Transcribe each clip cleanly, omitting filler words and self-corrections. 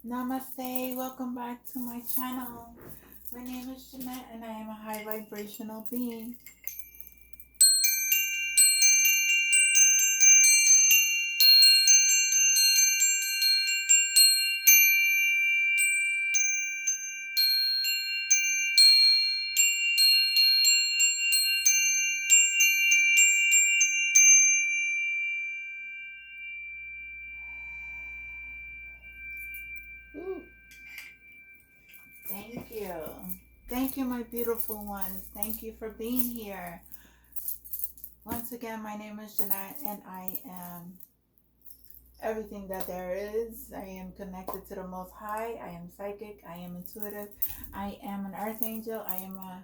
Namaste, welcome back to my channel. My name is Jeanette and I am a high vibrational being. Ooh, thank you. Thank you, my beautiful ones. Thank you for being here. Once again, my name is Jeanette and I am everything that there is. I am connected to the Most High. I am psychic. I am intuitive. I am an earth angel. I am a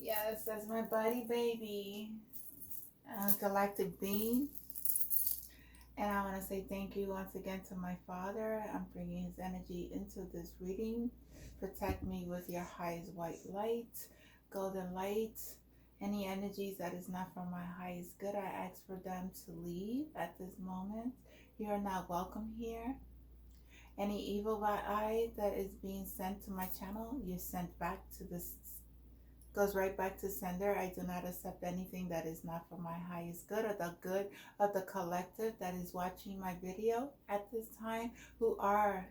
yes, that's my buddy baby. A galactic being. And I want to say thank you once again to my Father. I'm bringing his energy into this reading. Protect me with your highest white light, golden light. Any energies that is not for my highest good, I ask for them to leave at this moment. You are not welcome here. Any evil eye that is being sent to my channel, you're sent back to this, goes right back to sender. I do not accept anything that is not for my highest good or the good of the collective that is watching my video at this time, who are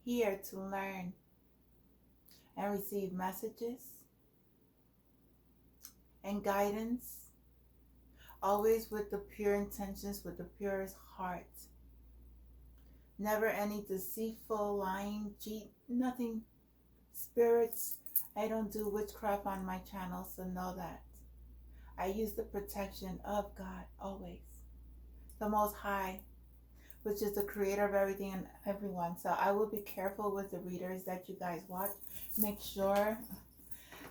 here to learn and receive messages and guidance, always with the pure intentions, with the purest heart. Never any deceitful, lying, cheat, nothing. Spirits, I don't do witchcraft on my channel, so know that. I use the protection of God always. The Most High, which is the creator of everything and everyone. So I will be careful with the readers that you guys watch. Make sure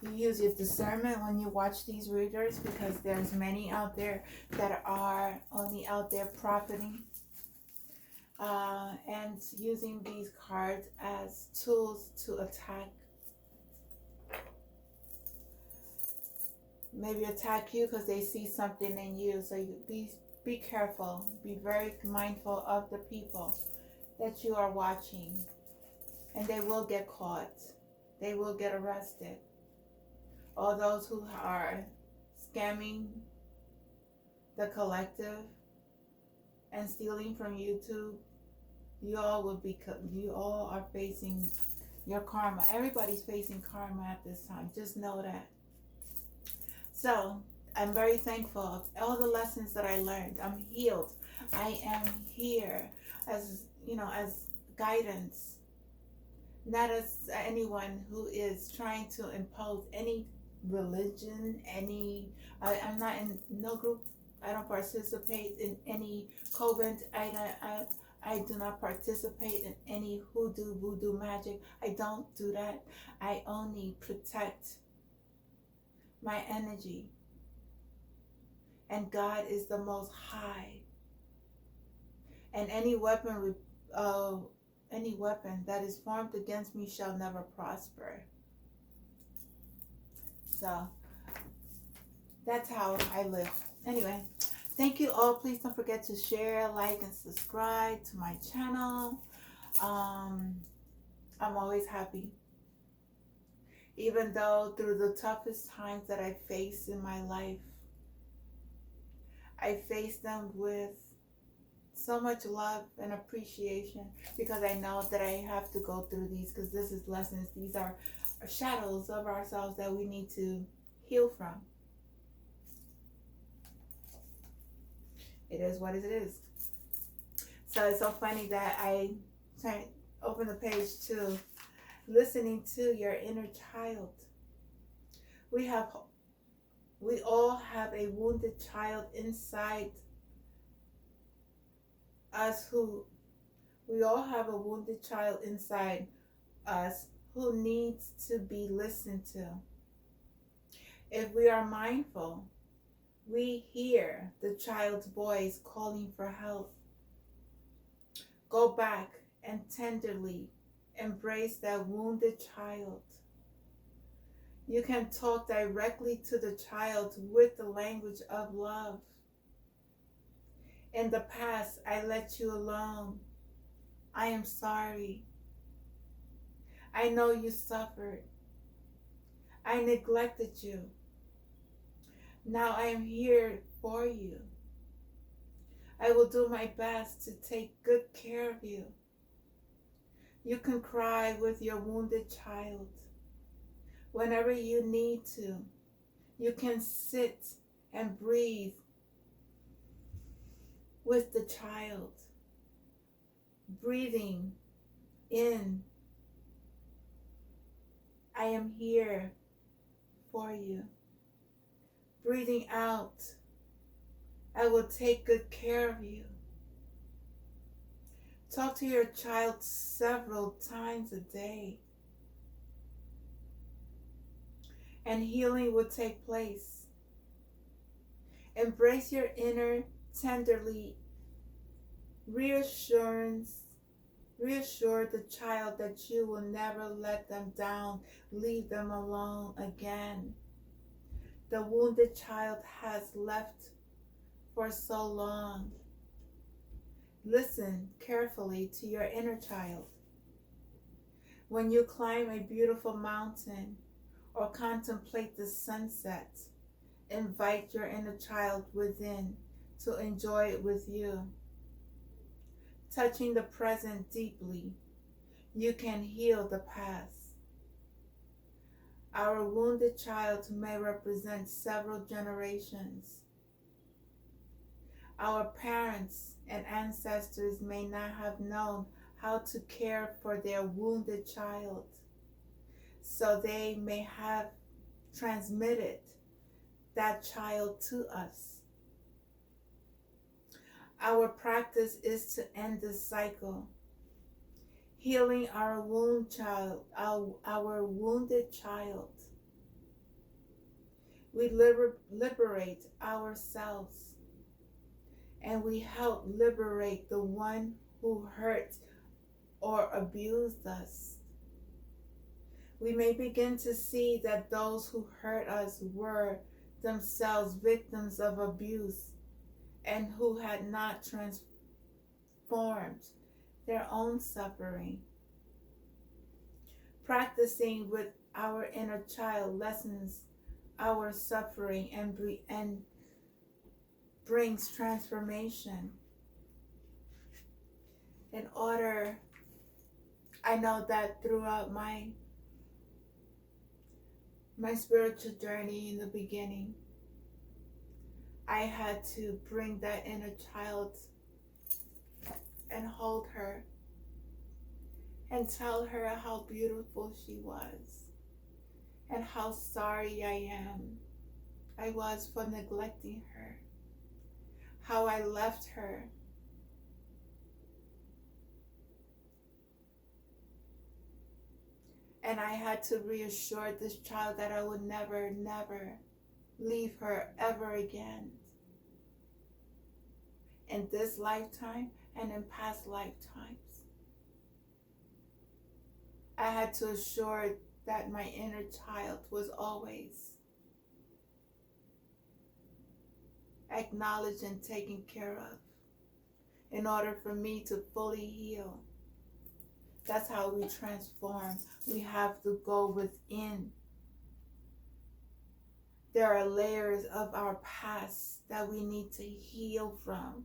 you use your discernment when you watch these readers, because there's many out there that are only out there profiting and using these cards as tools to attack, maybe attack you because they see something in you. So you be careful, be very mindful of the people that you are watching, and they will get caught, they will get arrested. All those who are scamming the collective and stealing from YouTube, you all are facing your karma. Everybody's facing karma at this time, just know that. So I'm very thankful of all the lessons that I learned. I'm healed. I am here as, as guidance, not as anyone who is trying to impose any religion, I'm not in no group. I don't participate in any coven. I do not participate in any hoodoo, voodoo magic. I don't do that. I only protect my energy. And God is the Most High. And any weapon that is formed against me shall never prosper. So that's how I live. Anyway, thank you all. Please don't forget to share, like, and subscribe to my channel. I'm always happy. Even though through the toughest times that I face in my life, I face them with so much love and appreciation, because I know that I have to go through these, because this is lessons. These are shadows of ourselves that we need to heal from. It is what it is. So it's so funny that I open the page to listening to your inner child. We all have a wounded child inside us we all have a wounded child inside us who needs to be listened to. If we are mindful, we hear the child's voice calling for help. Go back and tenderly embrace that wounded child. You can talk directly to the child with the language of love. In the past, I let you alone. I am sorry. I know you suffered. I neglected you. Now I am here for you. I will do my best to take good care of you. You can cry with your wounded child. Whenever you need to, you can sit and breathe with the child. Breathing in, I am here for you. Breathing out, I will take good care of you. Talk to your child several times a day, and healing will take place. Embrace your inner tenderly. Reassure the child that you will never let them down, leave them alone again. The wounded child has left for so long. Listen carefully to your inner child. When you climb a beautiful mountain or contemplate the sunset, invite your inner child within to enjoy it with you. Touching the present deeply, you can heal the past. Our wounded child may represent several generations. Our parents and ancestors may not have known how to care for their wounded child, so they may have transmitted that child to us. Our practice is to end this cycle, healing our wounded child. We liberate ourselves, and we help liberate the one who hurt or abused us. We may begin to see that those who hurt us were themselves victims of abuse, and who had not transformed their own suffering. Practicing with our inner child lessens our suffering and brings transformation. I know that throughout my spiritual journey in the beginning, I had to bring that inner child and hold her and tell her how beautiful she was and how sorry I was for neglecting her, how I left her. And I had to reassure this child that I would never, never leave her ever again. In this lifetime and in past lifetimes. I had to assure that my inner child was always acknowledged and taken care of in order for me to fully heal. That's how we transform. We have to go within. There are layers of our past that we need to heal from.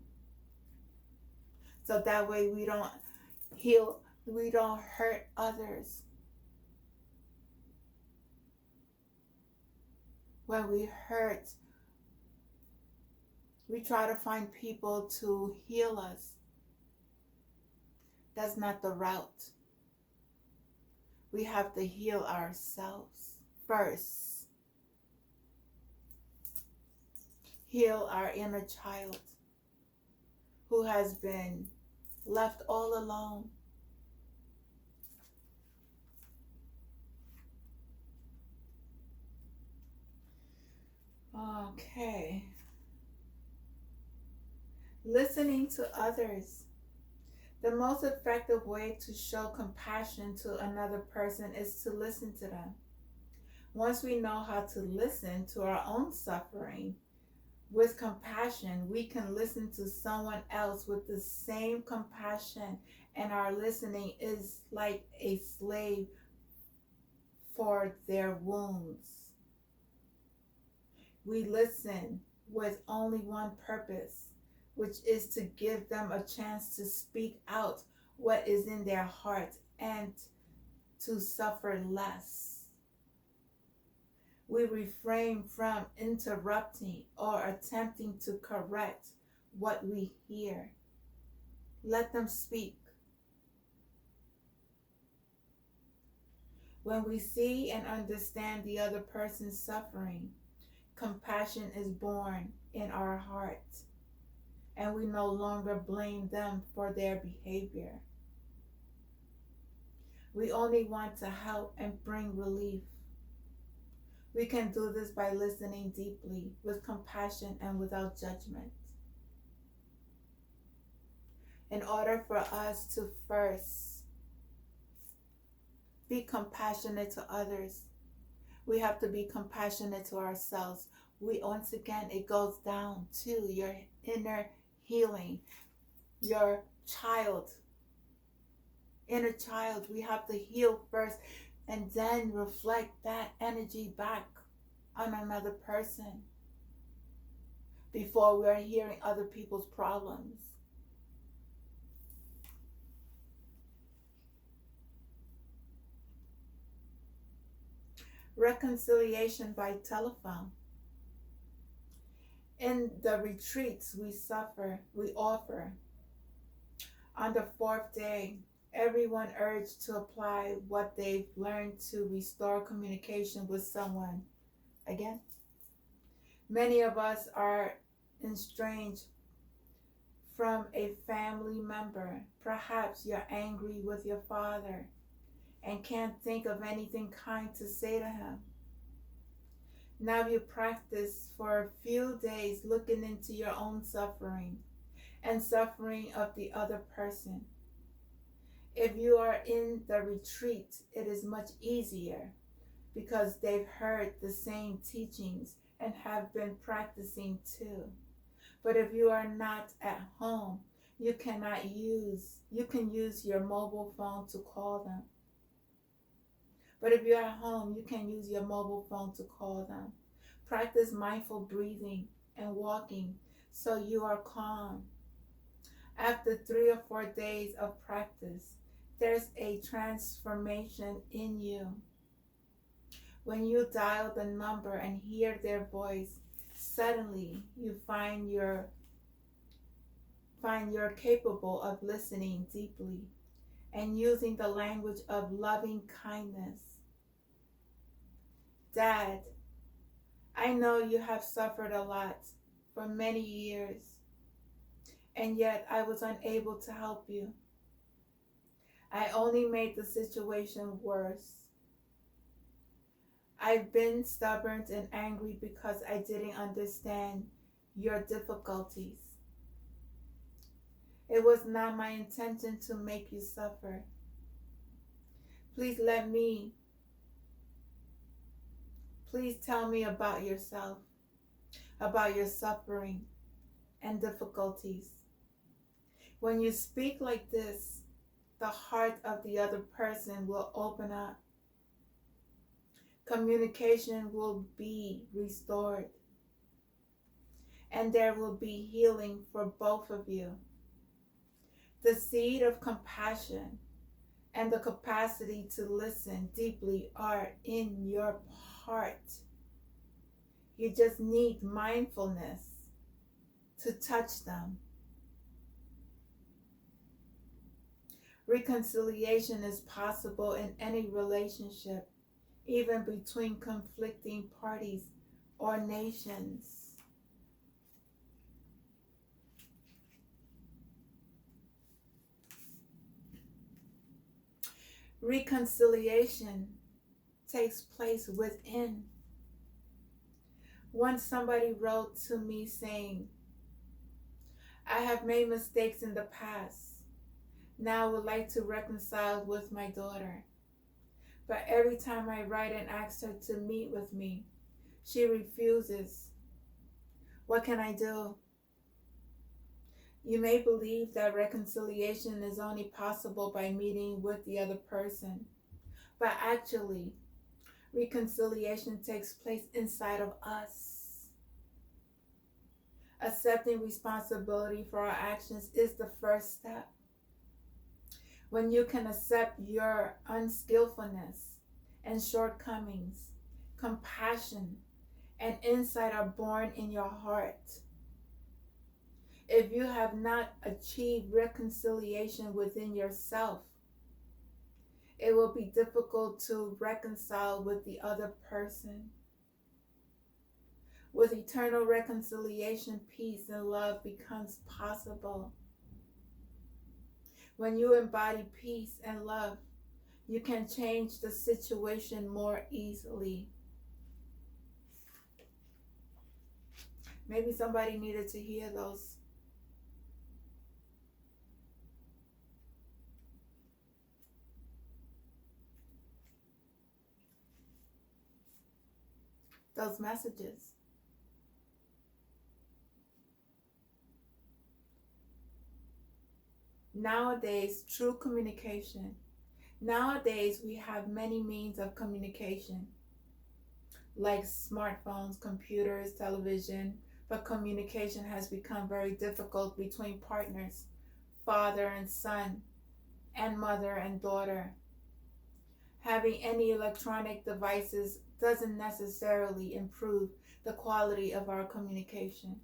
So that way we don't hurt others. When we hurt, we try to find people to heal us. That's not the route. We have to heal ourselves first. Heal our inner child who has been left all alone. Okay. Listening to others. The most effective way to show compassion to another person is to listen to them. Once we know how to listen to our own suffering with compassion, we can listen to someone else with the same compassion, and our listening is like a slave for their wounds. We listen with only one purpose, which is to give them a chance to speak out what is in their heart and to suffer less. We refrain from interrupting or attempting to correct what we hear. Let them speak. When we see and understand the other person's suffering, compassion is born in our heart, and we no longer blame them for their behavior. We only want to help and bring relief. We can do this by listening deeply, with compassion and without judgment. In order for us to first be compassionate to others, we have to be compassionate to ourselves. Once again, it goes down to your inner healing, your inner child. We have to heal first and then reflect that energy back on another person before we're hearing other people's problems. Reconciliation by telephone. In the retreats we offer, on the fourth day, everyone urged to apply what they've learned to restore communication with someone. Again, many of us are estranged from a family member. Perhaps you're angry with your father and can't think of anything kind to say to him. Now you practice for a few days looking into your own suffering and suffering of the other person. If you are in the retreat, it is much easier because they've heard the same teachings and have been practicing too. But if you are not at home, you can use your mobile phone to call them. But if you're at home, you can use your mobile phone to call them. Practice mindful breathing and walking so you are calm. After 3 or 4 days of practice, there's a transformation in you. When you dial the number and hear their voice, suddenly you find you're capable of listening deeply and using the language of loving kindness. Dad, I know you have suffered a lot for many years, and yet I was unable to help you. I only made the situation worse. I've been stubborn and angry because I didn't understand your difficulties. It was not my intention to make you suffer. Please tell me about yourself, about your suffering and difficulties. When you speak like this, the heart of the other person will open up. Communication will be restored, and there will be healing for both of you. The seed of compassion and the capacity to listen deeply are in your heart. You just need mindfulness to touch them. Reconciliation is possible in any relationship, even between conflicting parties or nations. Reconciliation takes place within. Once somebody wrote to me saying, I have made mistakes in the past. Now I would like to reconcile with my daughter. But every time I write and ask her to meet with me, she refuses. What can I do? You may believe that reconciliation is only possible by meeting with the other person, but actually, reconciliation takes place inside of us. Accepting responsibility for our actions is the first step. When you can accept your unskillfulness and shortcomings, compassion and insight are born in your heart. If you have not achieved reconciliation within yourself, it will be difficult to reconcile with the other person. With eternal reconciliation, peace and love becomes possible. When you embody peace and love, you can change the situation more easily. Maybe somebody needed to hear those. Those messages. Nowadays, true communication. Nowadays, we have many means of communication, like smartphones, computers, television, but communication has become very difficult between partners, father and son, and mother and daughter. Having any electronic devices doesn't necessarily improve the quality of our communication.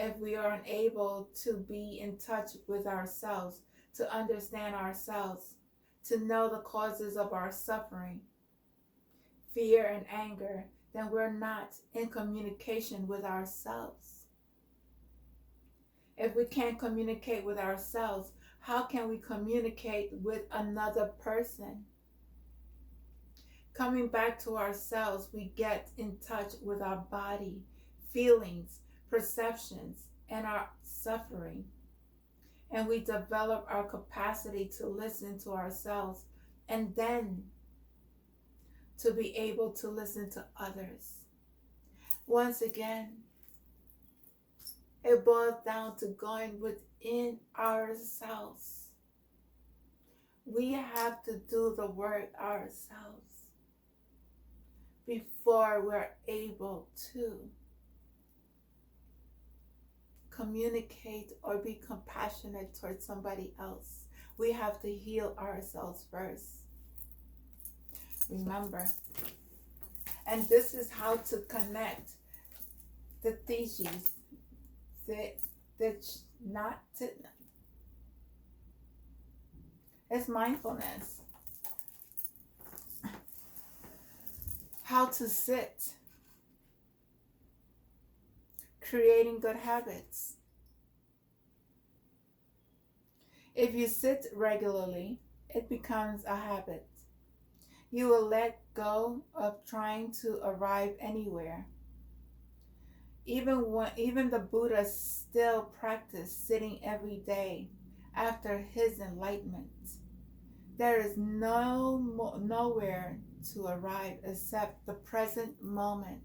If we are unable to be in touch with ourselves, to understand ourselves, to know the causes of our suffering, fear and anger, then we're not in communication with ourselves. If we can't communicate with ourselves, how can we communicate with another person? Coming back to ourselves, we get in touch with our body, feelings, perceptions, and our suffering. And we develop our capacity to listen to ourselves and then to be able to listen to others. Once again, it boils down to going within ourselves. We have to do the work ourselves before we're able to communicate or be compassionate towards somebody else. We have to heal ourselves first. Remember. And this is how to connect the theses. It's mindfulness. How to sit. Creating good habits. If you sit regularly, it becomes a habit. You will let go of trying to arrive anywhere. Even the Buddha still practiced sitting every day after his enlightenment. There is nowhere to arrive except the present moment.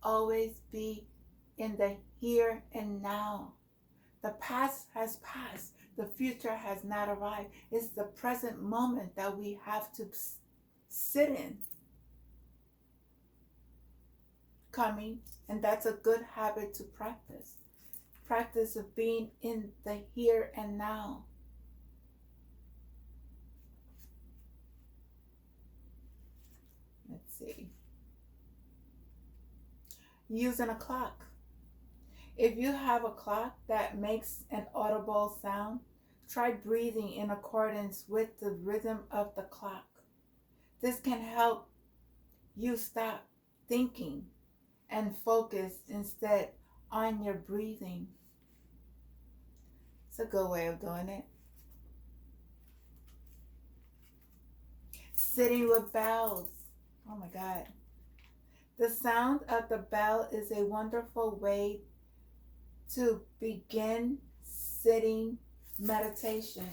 Always be in the here and now. The past has passed. The future has not arrived. It's the present moment that we have to sit in. Coming, and that's a good habit to practice. Practice of being in the here and now. Let's see. Using a clock. If you have a clock that makes an audible sound, try breathing in accordance with the rhythm of the clock. This can help you stop thinking and focus instead on your breathing. It's a good way of doing it. Sitting with bells. Oh my God. The sound of the bell is a wonderful way to begin sitting meditation.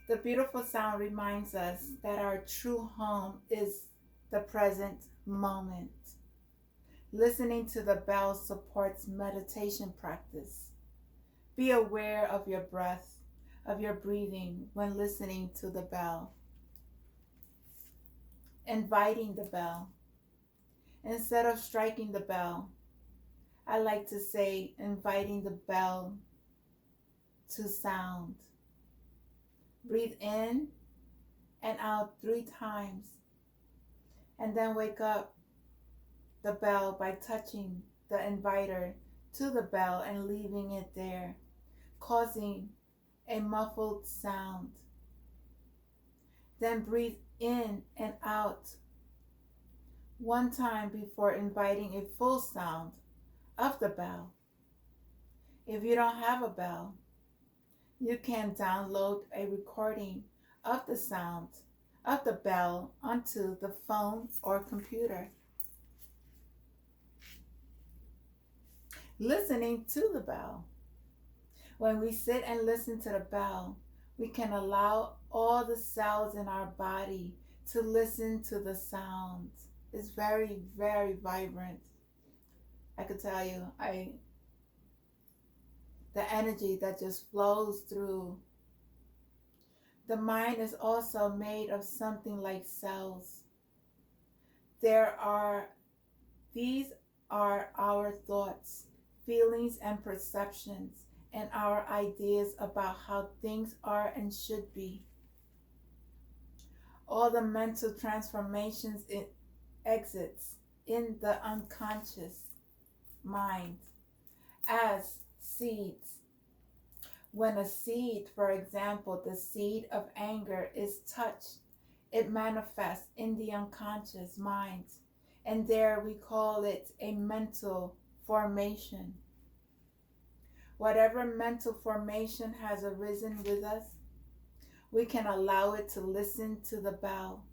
The beautiful sound reminds us that our true home is the present moment. Listening to the bell supports meditation practice. Be aware of your breath, of your breathing when listening to the bell. Inviting the bell. Instead of striking the bell, I like to say inviting the bell to sound. Breathe in and out 3 times, and then wake up the bell by touching the inviter to the bell and leaving it there, causing a muffled sound. Then breathe in and out 1 time before inviting a full sound of the bell. If you don't have a bell, you can download a recording of the sound of the bell onto the phone or computer. Listening to the bell. When we sit and listen to the bell, we can allow all the cells in our body to listen to the sound. It's very, very vibrant. I could tell you, the energy that just flows through. The mind is also made of something like cells. These are our thoughts, feelings, and perceptions, and our ideas about how things are and should be. All the mental transformations it exits in the unconscious mind as seeds. When a seed, for example, the seed of anger is touched, it manifests in the unconscious mind, and there we call it a mental formation. Whatever mental formation has arisen with us, we can allow it to listen to the bell.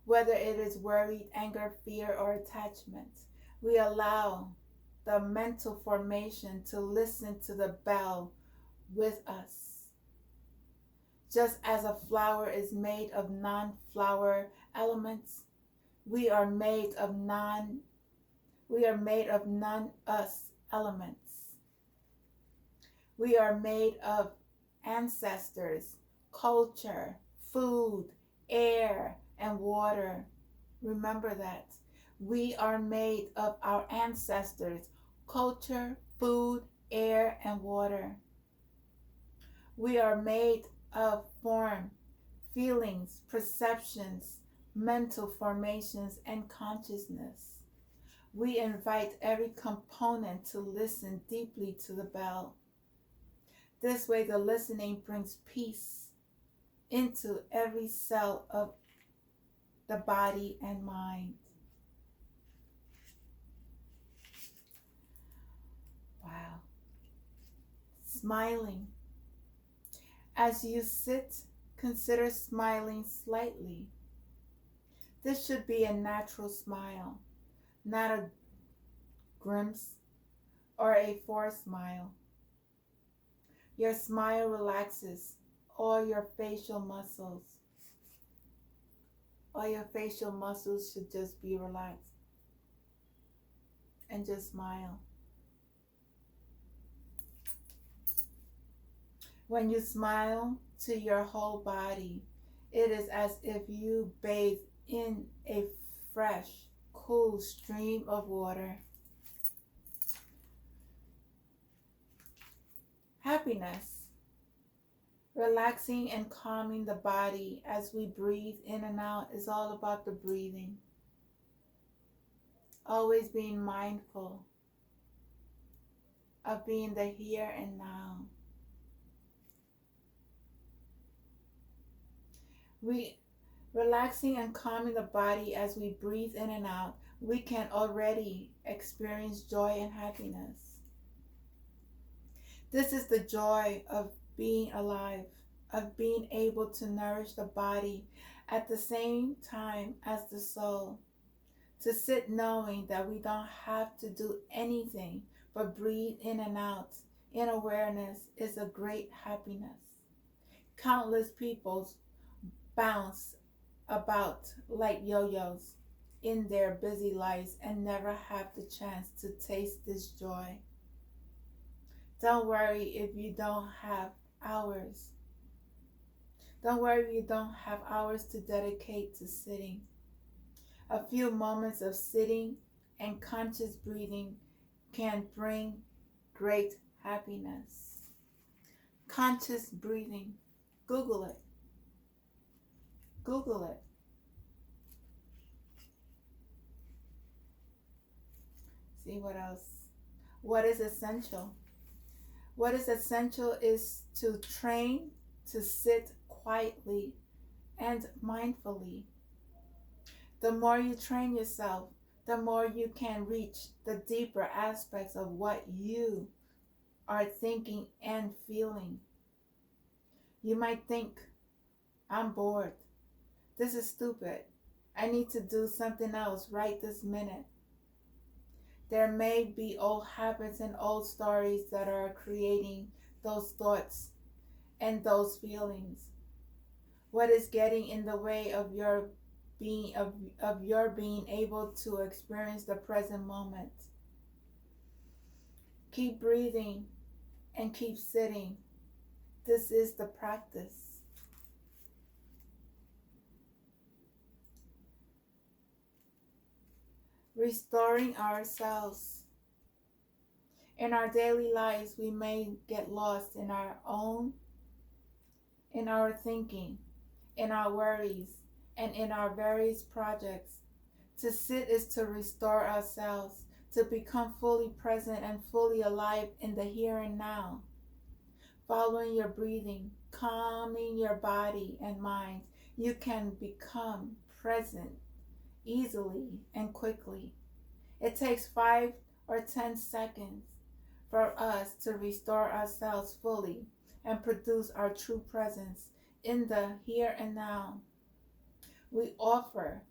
Whether it is worry, anger, fear, or attachment, we allow the mental formation to listen to the bell with us. Just as a flower is made of non-flower elements, we are made of non-us elements. We are made of ancestors, culture, food, air, and water. Remember that. We are made of our ancestors, culture, food, air, and water. We are made of form, feelings, perceptions, mental formations, and consciousness. We invite every component to listen deeply to the bell. This way, the listening brings peace into every cell of the body and mind. Wow. Smiling. As you sit, consider smiling slightly. This should be a natural smile, not a grimace or a forced smile. Your smile relaxes all your facial muscles. All your facial muscles should just be relaxed. And just smile. When you smile to your whole body, it is as if you bathe in a fresh, cool stream of water. Happiness. Relaxing and calming the body as we breathe in and out is all about the breathing. Always being mindful of being the here and now. Relaxing and calming the body as we breathe in and out, we can already experience joy and happiness. This is the joy of being alive, of being able to nourish the body at the same time as the soul. To sit knowing that we don't have to do anything but breathe in and out in awareness is a great happiness. Countless peoples bounce about like yo-yos in their busy lives and never have the chance to taste this joy. Don't worry if you don't have hours. Don't worry if you don't have hours to dedicate to sitting. A few moments of sitting and conscious breathing can bring great happiness. Conscious breathing. Google it. Google it. See what else. What is essential? What is essential is to train to sit quietly and mindfully. The more you train yourself, the more you can reach the deeper aspects of what you are thinking and feeling. You might think, I'm bored. This is stupid. I need to do something else right this minute. There may be old habits and old stories that are creating those thoughts and those feelings. What is getting in the way of your being able to experience the present moment? Keep breathing and keep sitting. This is the practice. Restoring ourselves. In our daily lives, we may get lost in our thinking, in our worries, and in our various projects. To sit is to restore ourselves, to become fully present and fully alive in the here and now. Following your breathing, calming your body and mind, you can become present easily and quickly. It takes 5 or 10 seconds for us to restore ourselves fully and produce our true presence in the here and now. We offer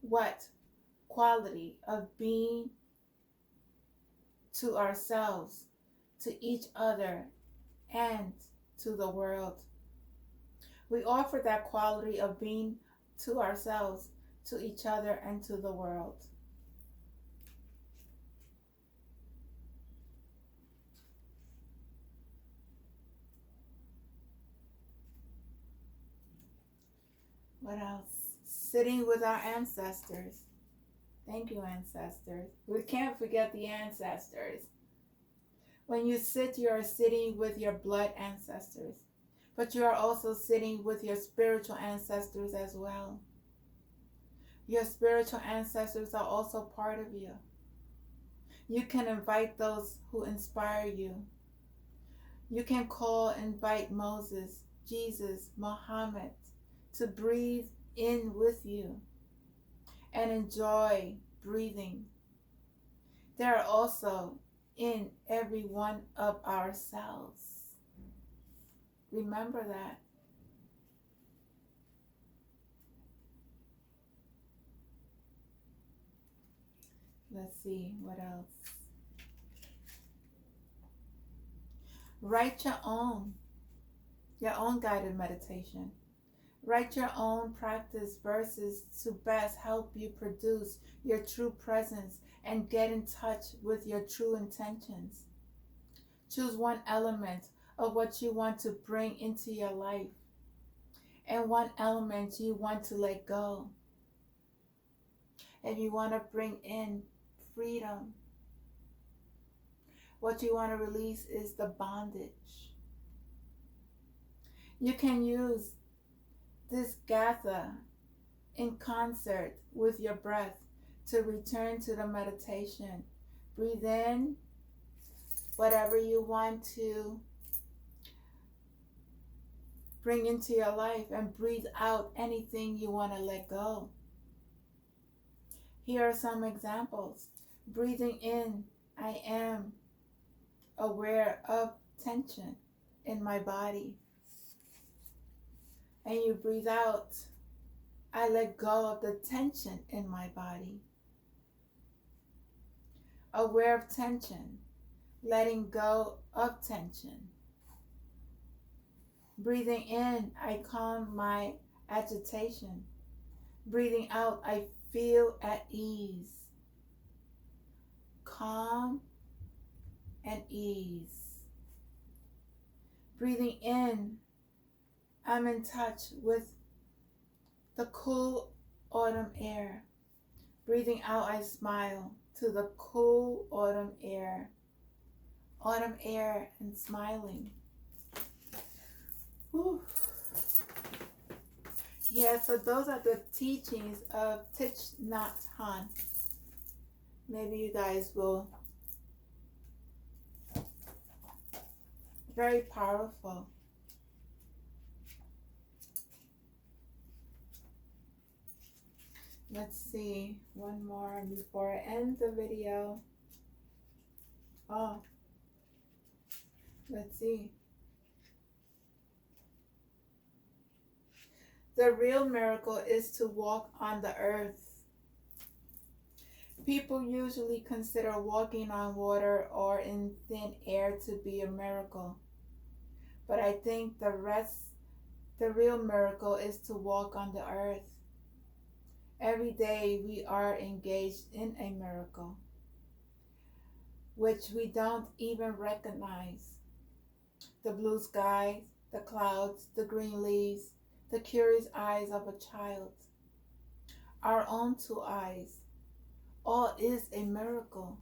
what quality of being to ourselves, to each other, and to the world. We offer that quality of being to ourselves, to each other, and to the world. What else? Sitting with our ancestors. Thank you, ancestors. We can't forget the ancestors. When you sit, you are sitting with your blood ancestors, but you are also sitting with your spiritual ancestors as well. Your spiritual ancestors are also part of you. You can invite those who inspire you. You can invite Moses, Jesus, Muhammad to breathe in with you and enjoy breathing. They are also in every one of our cells. Remember that. Let's see, what else? Write your own guided meditation. Write your own practice verses to best help you produce your true presence and get in touch with your true intentions. Choose one element of what you want to bring into your life and one element you want to let go. If you want to bring in freedom, what you want to release is the bondage. You can use this gatha in concert with your breath to return to the meditation. Breathe in whatever you want to bring into your life and breathe out anything you want to let go. Here are some examples. Breathing in, I am aware of tension in my body. And you breathe out, I let go of the tension in my body. aware of tension, letting go of tension. Breathing in, I calm my agitation. Breathing out, I feel at ease. Calm and ease. Breathing in, I'm in touch with the cool autumn air. Breathing out, I smile to the cool autumn air. Autumn air and smiling. Whew. Yeah, so those are the teachings of Thich Nhat Hanh. Maybe you guys will. Very powerful. Let's see, one more before I end the video. Oh, let's see. The real miracle is to walk on the earth. People usually consider walking on water or in thin air to be a miracle. But I think the real miracle is to walk on the earth. Every day we are engaged in a miracle, which we don't even recognize. The blue skies, the clouds, the green leaves, the curious eyes of a child, our own two eyes, all is a miracle.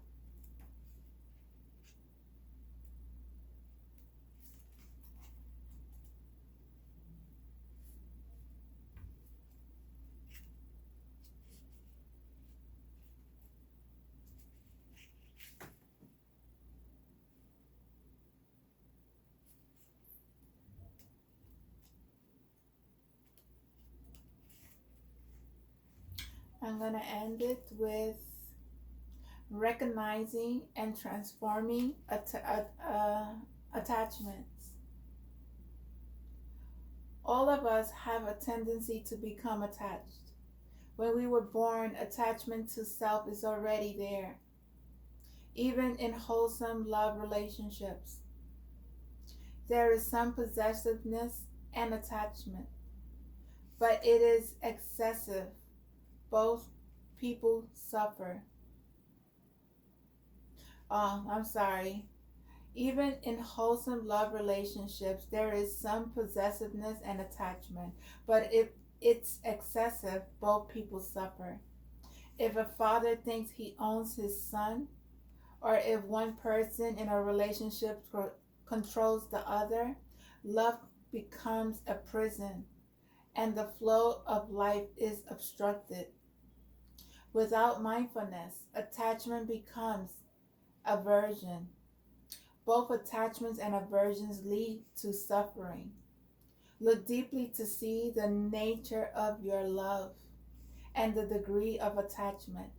I'm going to end it with recognizing and transforming attachments. All of us have a tendency to become attached. When we were born, attachment to self is already there, even in wholesome love relationships. There is some possessiveness and attachment, but it is excessive. Both people suffer. Oh, I'm sorry. Even in wholesome love relationships, there is some possessiveness and attachment, but if it's excessive, both people suffer. If a father thinks he owns his son, or if one person in a relationship controls the other, love becomes a prison and the flow of life is obstructed. Without mindfulness, attachment becomes aversion. Both attachments and aversions lead to suffering. Look deeply to see the nature of your love and the degree of attachment.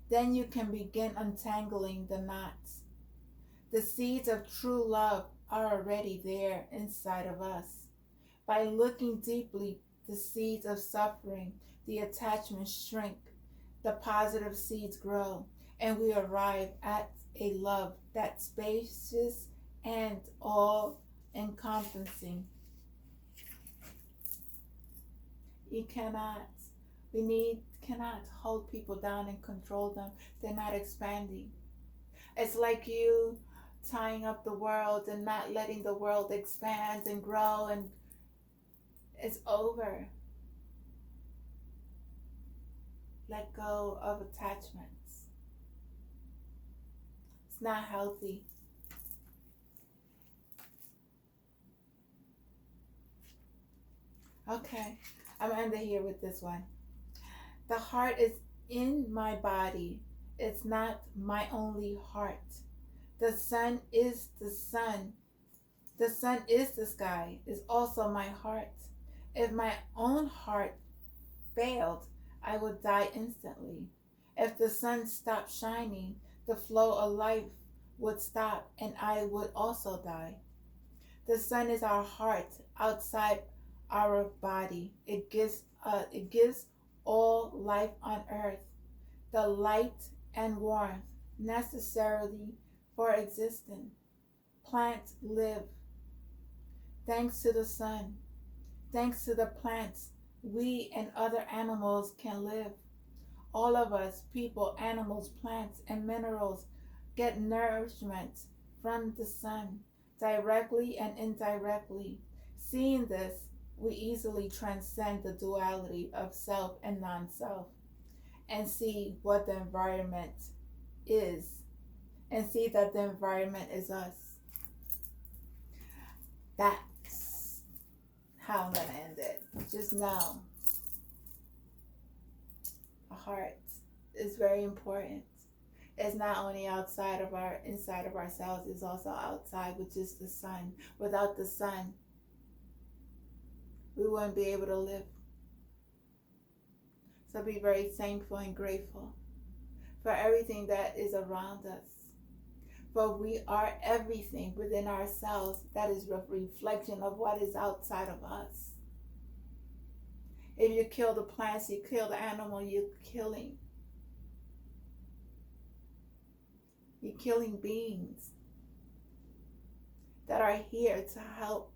Then you can begin untangling the knots. The seeds of true love are already there inside of us. By looking deeply, the seeds of suffering, the attachments shrink, the positive seeds grow, and we arrive at a love that's spacious and all-encompassing. You cannot hold people down and control them. They're not expanding. It's like you tying up the world and not letting the world expand and grow, and it's over. Let go of attachments. It's not healthy. Okay, I'm gonna end it here with this one. The heart is in my body. It's not my only heart. The sun is the sun. The sun is the sky. Is also my heart. If my own heart failed, I would die instantly. If the sun stopped shining, the flow of life would stop and I would also die. The sun is our heart outside our body. It gives all life on earth the light and warmth necessarily for existence. Plants live thanks to the sun. Thanks to the plants, we and other animals can live. All of us, people, animals, plants, and minerals, get nourishment from the sun, directly and indirectly. Seeing this, we easily transcend the duality of self and non self and see what the environment is, and see that the environment is us. That's how I'm going to end it. Just know a heart is very important. It's not only outside of our inside of ourselves, it's also outside, which is the sun. Without the sun, we wouldn't be able to live. So be very thankful and grateful for everything that is around us. For we are everything within ourselves that is a reflection of what is outside of us. If you kill the plants, you kill the animal, you're killing beings that are here to help.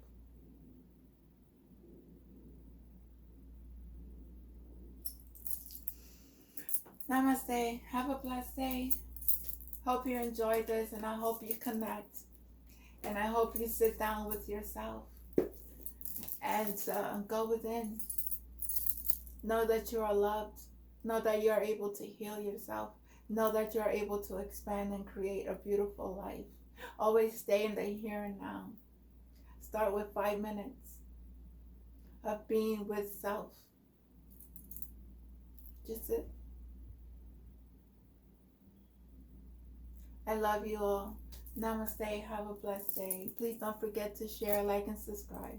Namaste. Have a blessed day. Hope you enjoyed this, and I hope you connect. And I hope you sit down with yourself and go within. Know that you are loved. Know that you are able to heal yourself. Know that you are able to expand and create a beautiful life. Always stay in the here and now. Start with 5 minutes of being with self. Just it. I love you all. Namaste. Have a blessed day. Please don't forget to share, like, and subscribe.